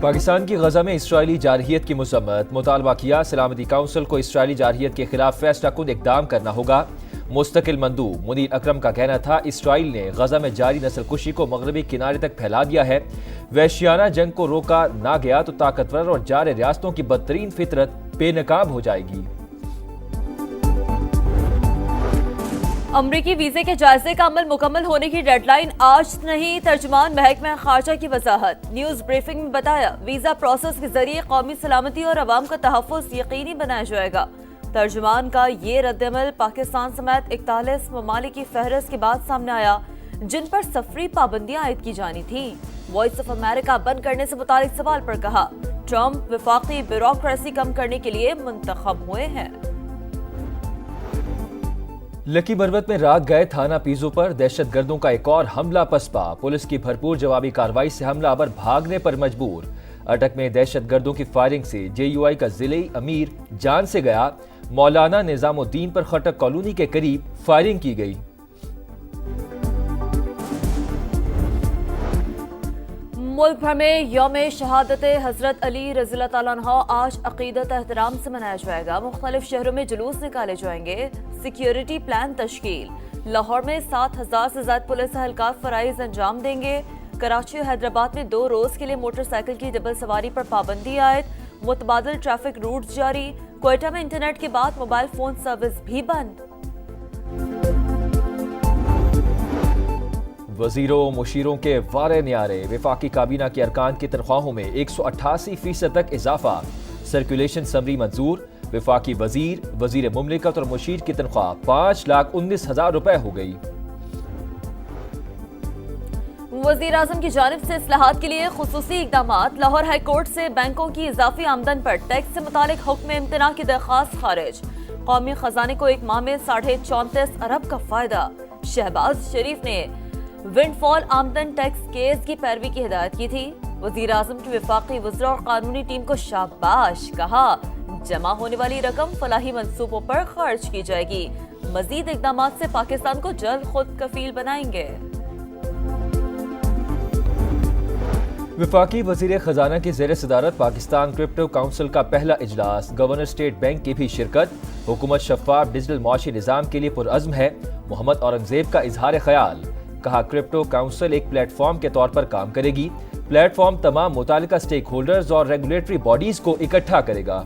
پاکستان کی غزہ میں اسرائیلی جارحیت کی مذمت، مطالبہ کیا سلامتی کونسل کو اسرائیلی جارحیت کے خلاف فیصلہ کن اقدام کرنا ہوگا۔ مستقل مندوب منیر اکرم کا کہنا تھا اسرائیل نے غزہ میں جاری نسل کشی کو مغربی کنارے تک پھیلا دیا ہے، وحشیانہ جنگ کو روکا نہ گیا تو طاقتور اور جار ریاستوں کی بدترین فطرت بے نقاب ہو جائے گی۔ امریکی ویزے کے جائزے کا عمل مکمل ہونے کی ڈیڈ لائن آج نہیں، ترجمان محکمہ خارجہ کی وضاحت۔ نیوز بریفنگ میں بتایا ویزا پروسیس کے ذریعے قومی سلامتی اور عوام کا تحفظ یقینی بنایا جائے گا۔ ترجمان کا یہ رد عمل پاکستان سمیت 41 ممالک کی فہرست کے بعد سامنے آیا جن پر سفری پابندیاں عائد کی جانی تھیں۔ وائس آف امریکہ بند کرنے سے متعلق سوال پر کہا ٹرمپ وفاقی بیوروکریسی کم کرنے کے لیے منتخب ہوئے ہیں۔ لکی مروت میں رات گئے تھانہ پیزو پر دہشت گردوں کا ایک اور حملہ پسپا، پولیس کی بھرپور جوابی کارروائی سے حملہ آور بھاگنے پر مجبور۔ اٹک میں دہشت گردوں کی فائرنگ سے JUI کا ضلعی امیر جان سے گیا، مولانا نظام الدین پر خٹک کالونی کے قریب فائرنگ کی گئی۔ ملک بھر میں یوم شہادت حضرت علی رضی اللہ تعالیٰ عنہ آج عقیدت احترام سے منایا جائے گا۔ مختلف شہروں میں جلوس نکالے جائیں گے، سیکیورٹی پلان تشکیل۔ لاہور میں 7,000 سے زائد پولیس اہلکار فرائض انجام دیں گے۔ کراچی اور حیدرآباد میں 2 روز کے لیے موٹر سائیکل کی ڈبل سواری پر پابندی عائد، متبادل ٹریفک روٹس جاری۔ کوئٹہ میں انٹرنیٹ کے بعد موبائل فون سروس بھی بند۔ وزیروں و مشیروں کے وارے نیارے، وفاقی کابینہ کے ارکان کی تنخواہوں میں 188% تک اضافہ، سرکولیشن سمری منظور۔ وفاقی وزیر مملکت اور مشیر کی تنخواہ 5,19,000 روپے ہو گئی۔ وزیر اعظم کی جانب سے اصلاحات کے لیے خصوصی اقدامات، لاہور ہائی کورٹ سے بینکوں کی اضافی آمدن پر ٹیکس سے متعلق حکم امتناع کی درخواست خارج۔ قومی خزانے کو ایک ماہ میں 34.5 ارب کا فائدہ۔ شہباز شریف نے ونڈ فال آمدن ٹیکس کیس کی پیروی کی ہدایت کی تھی۔ وزیر اعظم کی وفاقی وزراء اور قانونی ٹیم کو شاباش، کہا جمع ہونے والی رقم فلاحی منصوبوں پر خرچ کی جائے گی، مزید اقدامات سے پاکستان کو جلد خود کفیل بنائیں گے۔ وفاقی وزیر خزانہ کی زیر صدارت پاکستان کرپٹو کونسل کا پہلا اجلاس، گورنر اسٹیٹ بینک کی بھی شرکت۔ حکومت شفاف ڈیجیٹل معاشی نظام کے لیے پرعزم ہے، محمد اورنگزیب کا اظہار خیال۔ کہا کرپٹو کونسل ایک پلیٹ فارم کے طور پر کام کرے گی، پلیٹ فارم تمام متعلقہ سٹیک ہولڈرز اور ریگولیٹری باڈیز کو اکٹھا کرے گا۔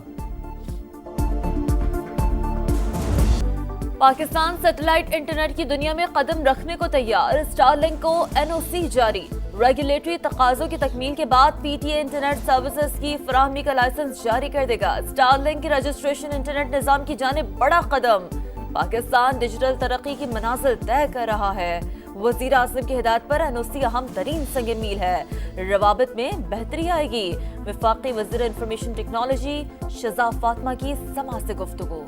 پاکستان سیٹلائٹ انٹرنیٹ کی دنیا میں قدم رکھنے کو تیار، اسٹار لنک کو NOC جاری۔ ریگولیٹری تقاضوں کی تکمیل کے بعد PTA انٹرنیٹ سروسز کی فراہمی کا لائسنس جاری کر دے گا۔ اسٹار لنک کی رجسٹریشن انٹرنیٹ نظام کی جانب بڑا قدم، پاکستان ڈیجیٹل ترقی کی منازل طے کر رہا ہے۔ وزیر اعظم کی ہدایت پر NOC اہم ترین سنگ میل ہے، روابط میں بہتری آئے گی۔ وفاقی وزیر انفارمیشن ٹیکنالوجی شہزاد فاطمہ کی سما سے گفتگو۔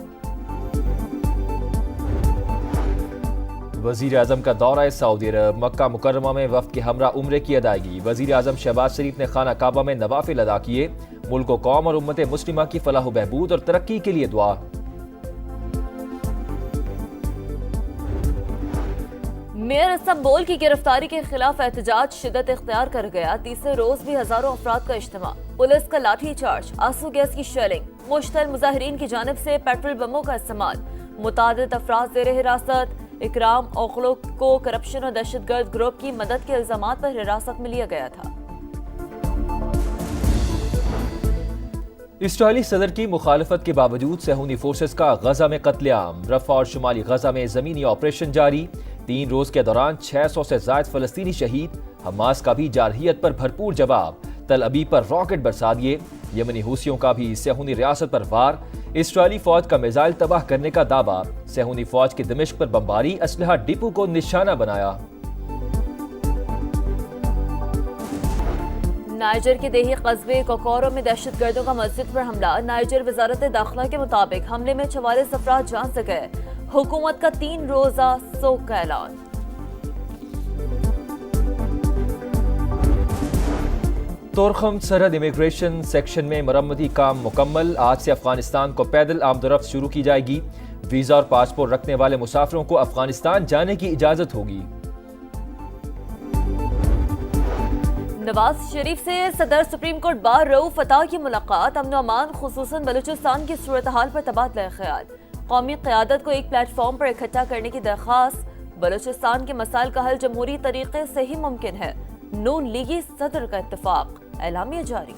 وزیر اعظم کا دورہ سعودی عرب، مکہ مکرمہ میں وفد کے ہمراہ عمرے کی ادائیگی۔ وزیر اعظم شہباز شریف نے خانہ کعبہ میں نوافل ادا کیے، ملک و قوم اور امت مسلمہ کی فلاح و بہبود اور ترقی کے لیے دعا۔ میئر استنبول کی گرفتاری کے خلاف احتجاج شدت اختیار کر گیا، تیسرے روز بھی ہزاروں افراد کا اجتماع، پولیس کا لاٹھی چارج، آنسو گیس کی شیلنگ، مشتعل مظاہرین کی جانب سے پیٹرول بموں کا استعمال، متعدد افراد زیر حراست۔ اکرام اوغلو کو کرپشن اور دہشت گرد گروپ کی مدد کے الزامات پر حراست میں لیا گیا تھا۔ اسرائیلی صدر کی مخالفت کے باوجود صہیونی فورسز کا غزہ میں قتل عام، رفح اور شمالی غزہ میں زمینی آپریشن جاری۔ 3 روز کے دوران 600 سے زائد فلسطینی شہید، حماس کا بھی جارحیت پر بھرپور جواب، تل ابیب پر راکٹ برسا دیے۔ یمنی حوثیوں کا بھی صہیونی ریاست پر وار، اسرائیلی فوج کا میزائل تباہ کرنے کا دعویٰ، صہیونی فوج کی دمشق پر بمباری، اسلحہ ڈپو کو نشانہ بنایا۔ نائجر کے دیہی قصبے کوکورو میں دہشت گردوں کا مسجد پر حملہ، نائجر وزارت داخلہ کے مطابق حملے میں 44 افراد جان سے گئے، حکومت کا 3 روزہ سوگ کا اعلان۔ تورخم سرحد امیگریشن سیکشن میں مرمتی کام مکمل، آج سے افغانستان کو پیدل آمد و رفت شروع کی جائے گی، ویزا اور پاسپورٹ رکھنے والے مسافروں کو افغانستان جانے کی اجازت ہوگی۔ نواز شریف سے صدر سپریم کورٹ بار رؤف عطا کی ملاقات، امن و امان خصوصاً بلوچستان کی صورتحال پر تبادلہ خیال، قومی قیادت کو ایک پلیٹ فارم پر اکٹھا کرنے کی درخواست، بلوچستان کے مسائل کا حل جمہوری طریقے سے ہی ممکن ہے، نون لیگی صدر کا اتفاق، اعلامیہ جاری۔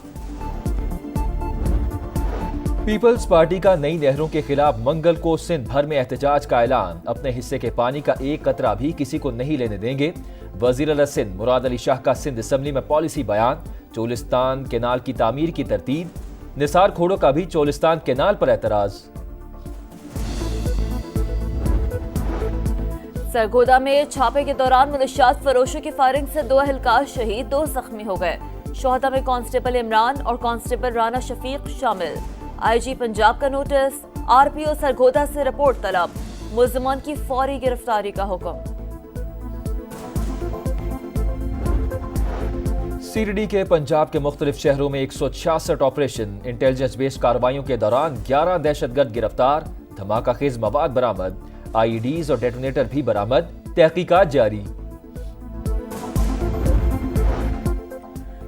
پیپلز پارٹی کا نئی نہروں کے خلاف منگل کو سندھ بھر میں احتجاج کا اعلان، اپنے حصے کے پانی کا ایک قطرہ بھی کسی کو نہیں لینے دیں گے۔ وزیر اعلی سندھ مراد علی شاہ کا سندھ اسمبلی میں پالیسی بیان، چولستان کینال کی تعمیر کی ترتیب، نثار کھوڑوں کا بھی چولستان کینال پر اعتراض۔ سرگودا میں چھاپے کے دوران ملیشیات فروشوں کی فائرنگ سے 2 اہلکار شہید، 2 زخمی ہو گئے۔ شہداء میں کانسٹیبل عمران اور کانسٹیبل رانا شفیق شامل۔ آئی جی پنجاب کا نوٹس، آر پی او سرگودا سے رپورٹ طلب، ملزمان کی فوری گرفتاری کا حکم۔ سی ڈی ڈی کے پنجاب کے مختلف شہروں میں 166 آپریشن، انٹیلیجنس بیسڈ کارروائیوں کے دوران 11 دہشت گرد گرفتار، دھماکہ خیز مواد برآمد، آئی ڈیز اور ڈیٹونیٹر بھی برآمد، تحقیقات جاری۔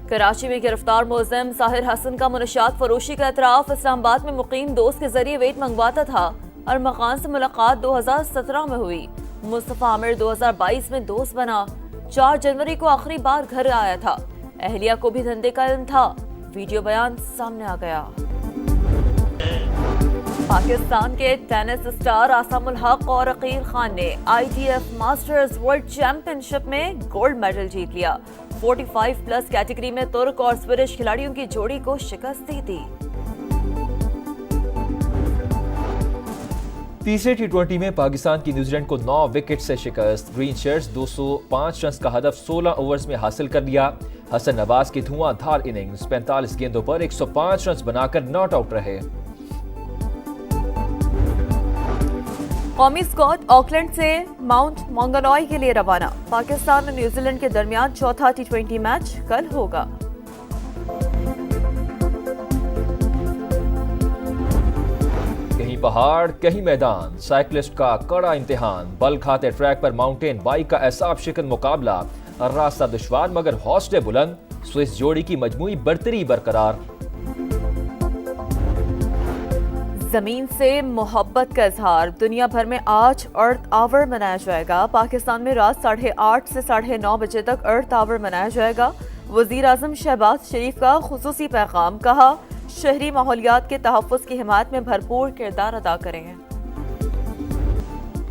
کراچی میں گرفتار ملزم ساحر حسن کا منشیات فروشی کا اعتراف، اسلام آباد میں مقیم دوست کے ذریعے ویٹ منگواتا تھا، ارمغان سے ملاقات 2017 میں ہوئی، مصطفیٰ عامر 2022 میں دوست بنا، 4 جنوری کو آخری بار گھر آیا تھا، اہلیہ کو بھی دھندے کا علم تھا، ویڈیو بیان سامنے آ گیا۔ پاکستان کے ٹینس اسٹار عاصم الحق اور عقیل خان نے I T F masters world championship میں گولڈ میڈل جیت لیا، 45+ کیٹیگری میں ترک اور سویڈش کھلاڑیوں کی جوڑی کو شکست دی تھی۔ تیسرے ٹی20 میں پاکستان کی نیوزی لینڈ کو 9 وکٹ سے شکست، گرین شرٹس 205 رنز کا ہدف 16 اوورز میں حاصل کر لیا۔ حسن نواز کی دھواں دھار اننگز 45 گیندوں پر 105 رنز بنا کر ناٹ آؤٹ رہے۔ قومی اسکواڈ آکلینڈ سے ماؤنٹ مونگانوئی کے لیے روانہ، پاکستان اور نیوزی لینڈ کے درمیان چوتھا ٹی20 میچ کل ہوگا۔ کہیں پہاڑ کہیں میدان، سائیکلسٹ کا کڑا امتحان، بل کھاتے ٹریک پر ماؤنٹین بائیک کا اعصاب شکن مقابلہ، راستہ دشوار مگر حوصلے بلند، سوئس جوڑی کی مجموعی برتری برقرار۔ زمین سے محبت کا اظہار، دنیا بھر میں آج ارتھ آور منایا جائے گا، پاکستان میں رات 8:30 سے 9:30 بجے تک ارتھ آور منایا جائے گا۔ وزیر اعظم شہباز شریف کا خصوصی پیغام، کہا شہری ماحولیات کے تحفظ کی حمایت میں بھرپور کردار ادا کریں گے۔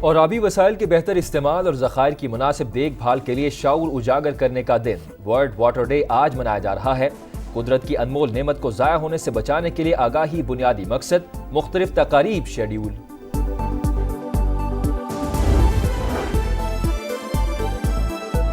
اور آبی وسائل کے بہتر استعمال اور ذخائر کی مناسب دیکھ بھال کے لیے شعور اجاگر کرنے کا دن، ورلڈ واٹر ڈے آج منایا جا رہا ہے۔ قدرت کی انمول نعمت کو ضائع ہونے سے بچانے کے لیے آگاہی بنیادی مقصد، مختلف تقاریب شیڈیول۔